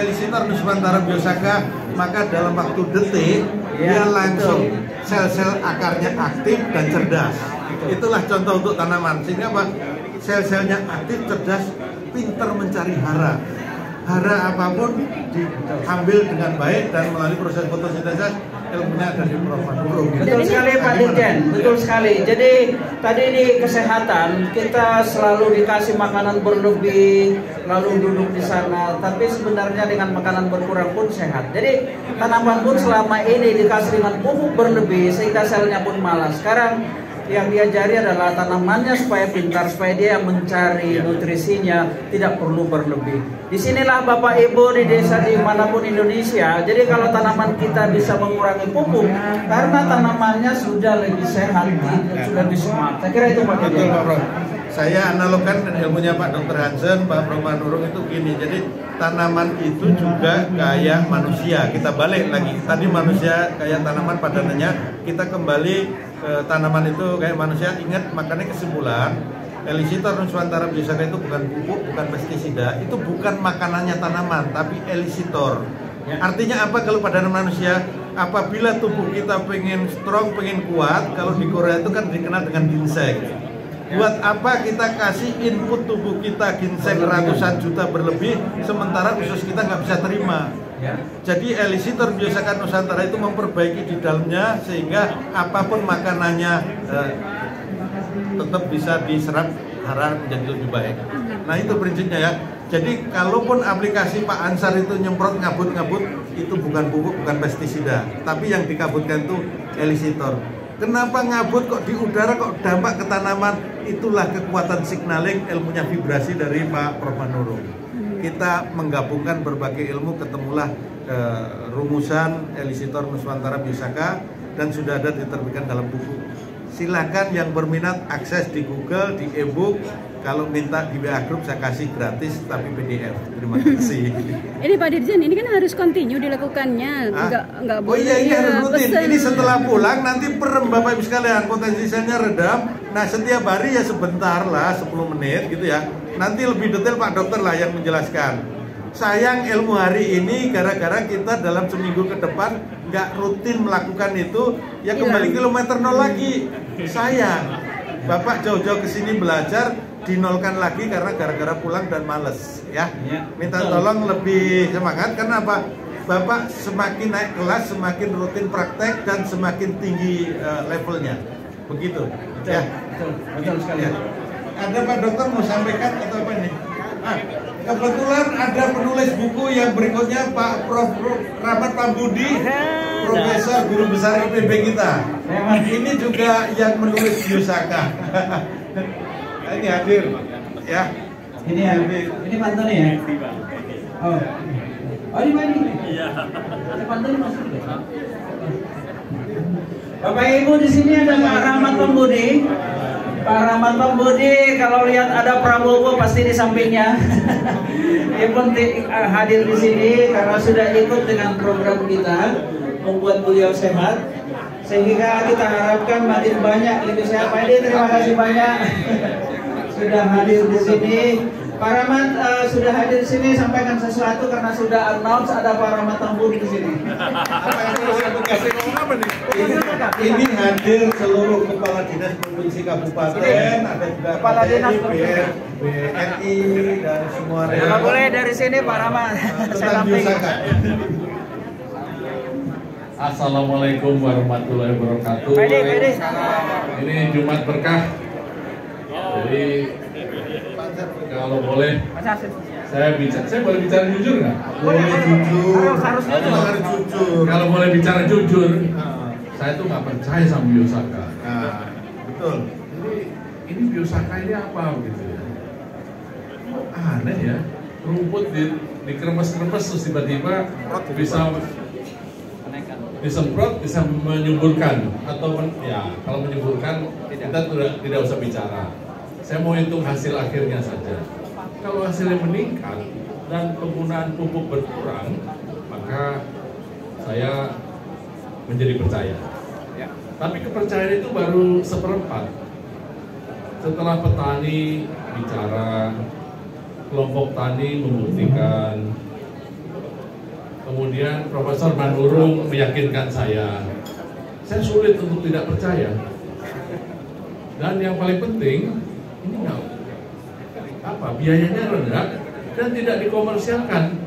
Elisitor Nusantara Biosaka, maka dalam waktu detik dia langsung sel-sel akarnya aktif dan cerdas. Itulah contoh untuk tanaman. Sehingga apa? Sel-selnya aktif, cerdas, pintar mencari hara. Hara apapun diambil dengan baik dan melalui proses fotosintesis, ilmunya ada di Prof. Manurung. Betul sekali Pak Dirjen, betul sekali. Jadi tadi di kesehatan kita selalu dikasih makanan berlebih, lalu duduk di sana. Tapi sebenarnya dengan makanan berkurang pun sehat. Jadi tanaman pun selama ini dikasih dengan pupuk berlebih sehingga selnya pun malas. Sekarang yang diajari adalah tanamannya supaya pintar, supaya dia yang mencari nutrisinya, tidak perlu berlebih. Disinilah Bapak Ibu di desa dimanapun Indonesia. Jadi kalau tanaman kita bisa mengurangi pupuk, karena tanamannya sudah lebih sehat, sudah lebih smart. Saya kira itu Pak. Betul Pak Prof. Saya analogkan ilmunya Pak Dr. Hansen, Pak Prof. Manurung itu gini. Jadi tanaman itu juga kayak manusia. Kita balik lagi. Tadi manusia kayak tanaman padanannya, kita kembali tanaman itu kayak manusia. Ingat, makanya kesimpulan Elisitor Nusantara Biosaka itu bukan pupuk, bukan pestisida, itu bukan makanannya tanaman, tapi elisitor. Artinya apa kalau pada manusia? Apabila tubuh kita pengen strong, pengen kuat, kalau di Korea itu kan dikenal dengan ginseng. Buat apa kita kasih input tubuh kita ginseng ratusan juta berlebih, sementara usus kita nggak bisa terima. Jadi Elisitor Biosaka Nusantara itu memperbaiki di dalamnya sehingga apapun makanannya tetap bisa diserap hara menjadi lebih baik. Nah itu prinsipnya ya. Jadi kalaupun aplikasi Pak Ansar itu nyemprot ngabut-ngabut, itu bukan pupuk, bukan pestisida, tapi yang dikabutkan itu Elisitor. Kenapa ngabut kok di udara kok dampak ke tanaman? Itulah kekuatan signaling ilmunya vibrasi dari Pak Prof. Manurung. Kita menggabungkan berbagai ilmu, ketemulah rumusan Elisitor Nusantara Biosaka dan sudah ada diterbitkan dalam buku. Silakan yang berminat akses di Google, di e-book. Kalau minta di WA Group saya kasih gratis tapi PDF. Terima kasih. Ini Pak Dirjen, ini kan harus continue dilakukannya, nggak boleh. Oh iya, ini harus rutin. Ini setelah pulang nanti perem Bapak Ibu sekalian, potensi selnya redam. Nah setiap hari ya sebentar lah, 10 menit gitu ya. Nanti lebih detail Pak Dokter lah yang menjelaskan. Sayang ilmu hari ini gara-gara kita dalam seminggu ke depan nggak rutin melakukan itu, ya kembali kilometer 0 lagi. Sayang, Bapak jauh-jauh ke sini belajar, dinolkan lagi karena gara-gara pulang dan males ya. Minta tolong lebih semangat karena apa? Bapak semakin naik kelas, semakin rutin praktek dan semakin tinggi levelnya. Begitu. Betul, ya. betul sekali. Ya. Ada Pak Dokter mau sampaikan atau apa ini? Kebetulan ada penulis buku yang berikutnya Pak Prof. Rahmat Pambudi, Profesor Guru Besar IPB kita. Ini juga yang menulis Biosaka. Ini hadir, ya. Ini hadir. Ini Pak Antoni ya? Oh. Oh ini Pak ini? Iya. Pak Antoni masuk ya? Bapak Ibu di sini ada Pak Rahmat Pambudi. Pak Rahmat Pambudi kalau lihat ada Prabowo pasti di sampingnya. Dia pun hadir di sini karena sudah ikut dengan program kita membuat beliau sehat. Sehingga kita harapkan makin banyak lebih sehat. Pak Edi, terima kasih banyak sudah hadir di sini. Pak Rahmat sudah hadir di sini, sampaikan sesuatu karena sudah announce ada Pak Rahmat Pambudi di sini. Ini hadir seluruh kepala dinas provinsi kabupaten, ada juga kepala dinas BNI dan semua. Kalau boleh dari sini Pak Rahmat. Saya Assalamualaikum warahmatullahi wabarakatuh. Ini Jumat berkah. Jadi kalau boleh saya boleh bicara jujur nggak? Boleh jujur. Harus jujur. Kalau boleh bicara jujur, saya tuh nggak percaya sama Biosaka. Betul. Ini Biosaka ini apa gitu ya? Aneh ya, rumput dikeremes-keremes terus tiba-tiba bisa disemprot, bisa menyuburkan atau ya kalau menyuburkan kita tidak usah bicara. Saya mau hitung hasil akhirnya saja. Kalau hasilnya meningkat dan penggunaan pupuk berkurang, maka saya menjadi percaya. Tapi kepercayaan itu baru seperempat. Setelah petani bicara, kelompok tani membuktikan, kemudian Profesor Manurung meyakinkan saya sulit untuk tidak percaya. Dan yang paling penting, ini biayanya rendah dan tidak dikomersialkan.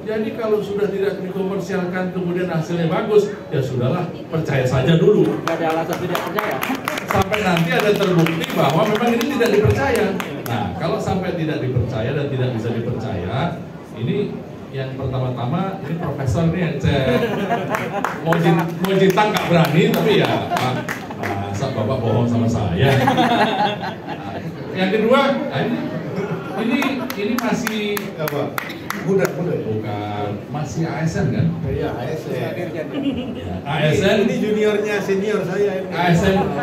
Jadi kalau sudah tidak dikomersialkan kemudian hasilnya bagus, ya sudahlah, percaya saja dulu. Tidak ada alasan tidak percaya. Sampai nanti ada terbukti bahwa memang ini tidak dipercaya. Nah, kalau sampai tidak dipercaya dan tidak bisa dipercaya, ini yang pertama-tama, ini profesor nih yang saya mau jintang nggak berani, tapi ya masa Bapak bohong sama saya. Nah, yang kedua, ini masih Apa? Bukan, masih ASN kan? Iya, ASN. Ya, ASN Ini juniornya senior saya ini.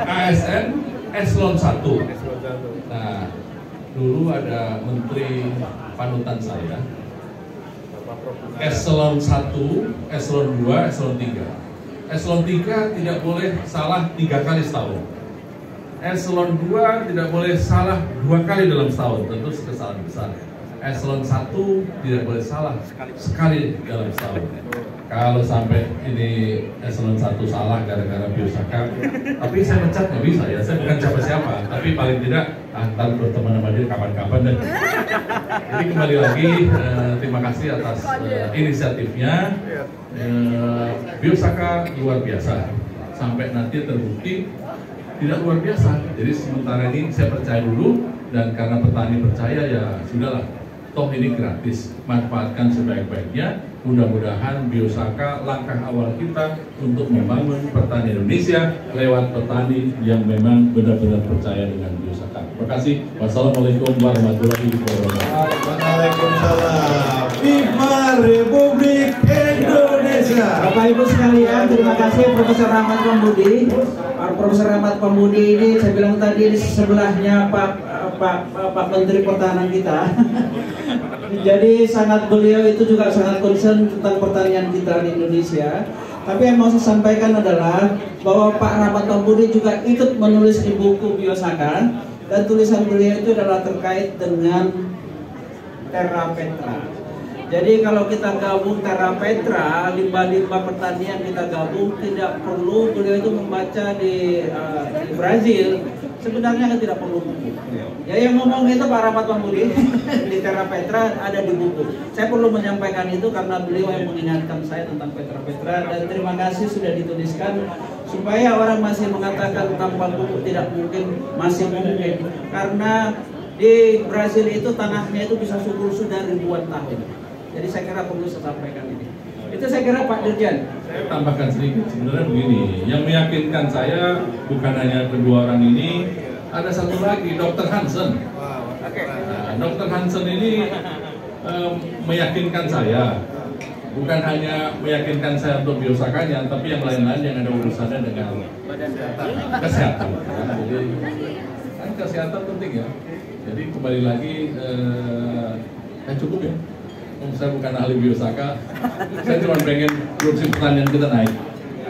ASN eselon 1. Nah, dulu ada menteri panutan saya. Eselon 1, eselon 2, eselon 3. Eselon 3 tidak boleh salah 3 kali setahun. Eselon 2 tidak boleh salah 2 kali dalam setahun, tentu kesalahan besar. Eselon 1 tidak boleh salah sekali dalam setahun. Kalau sampai ini eselon 1 salah gara-gara biosaka, tapi saya mencat nggak bisa ya, saya bukan siapa-siapa, tapi paling tidak ntar berteman sama dia kapan-kapan dan jadi kembali lagi terima kasih atas inisiatifnya. Biosaka luar biasa, sampai nanti terbukti tidak luar biasa. Jadi sementara ini saya percaya dulu, dan karena petani percaya ya sudahlah, toh ini gratis, manfaatkan sebaik-baiknya. Mudah-mudahan Biosaka langkah awal kita untuk membangun pertanian Indonesia lewat petani yang memang benar-benar percaya dengan Biosaka. Terima kasih. Wassalamualaikum warahmatullahi wabarakatuh. Waalaikumsalam. Viva Republik Indonesia. Bapak Ibu sekalian, terima kasih Profesor Rahmat Pambudi. Profesor Rahmat Pambudi ini saya bilang tadi di sebelahnya Pak Menteri Pertahanan kita. Jadi beliau itu juga sangat concern tentang pertanian kita di Indonesia. Tapi yang mau saya sampaikan adalah bahwa Pak Rahmat Pambudi juga ikut menulis di buku Biosaka, dan tulisan beliau itu adalah terkait dengan Terra Petra. Jadi kalau kita gabung Terra Petra, limbah-limbah pertanian kita gabung, tidak perlu beliau itu membaca di Brazil. Sebenarnya tidak perlu buku. Ya yang ngomong itu Pak Rahmat Pambudi di Terra Petra ada di buku. Saya perlu menyampaikan itu karena beliau yang mengingatkan saya tentang Terra Petra, dan terima kasih sudah dituliskan supaya orang masih mengatakan tanpa buku tidak mungkin, masih mungkin. Karena di Brazil itu tanahnya itu bisa subur sudah ribuan tahun. Jadi saya kira perlu saya sampaikan ini. Itu saya kira Pak Dirjen. Saya tambahkan sedikit, sebenarnya begini, yang meyakinkan saya bukan hanya kedua orang ini, ada satu lagi, Dr. Hansen. Nah, Dr. Hansen ini meyakinkan saya, bukan hanya meyakinkan saya untuk biosakanya, tapi yang lain-lain yang ada urusannya dengan kesehatan. Jadi kan kesehatan penting ya. Jadi kembali lagi, cukup ya. Saya bukan ahli biosaka, saya cuma pengen produksi pertanian kita naik.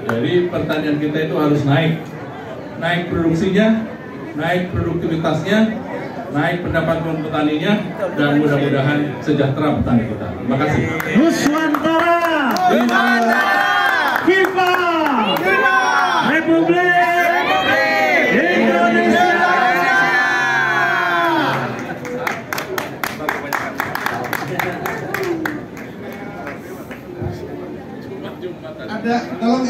Jadi pertanian kita itu harus naik produksinya, naik produktivitasnya, naik pendapatan petaninya, dan mudah-mudahan sejahtera petani kita. Terima kasih. Nuswantara, Viva Republik Indonesia. Ada, tolong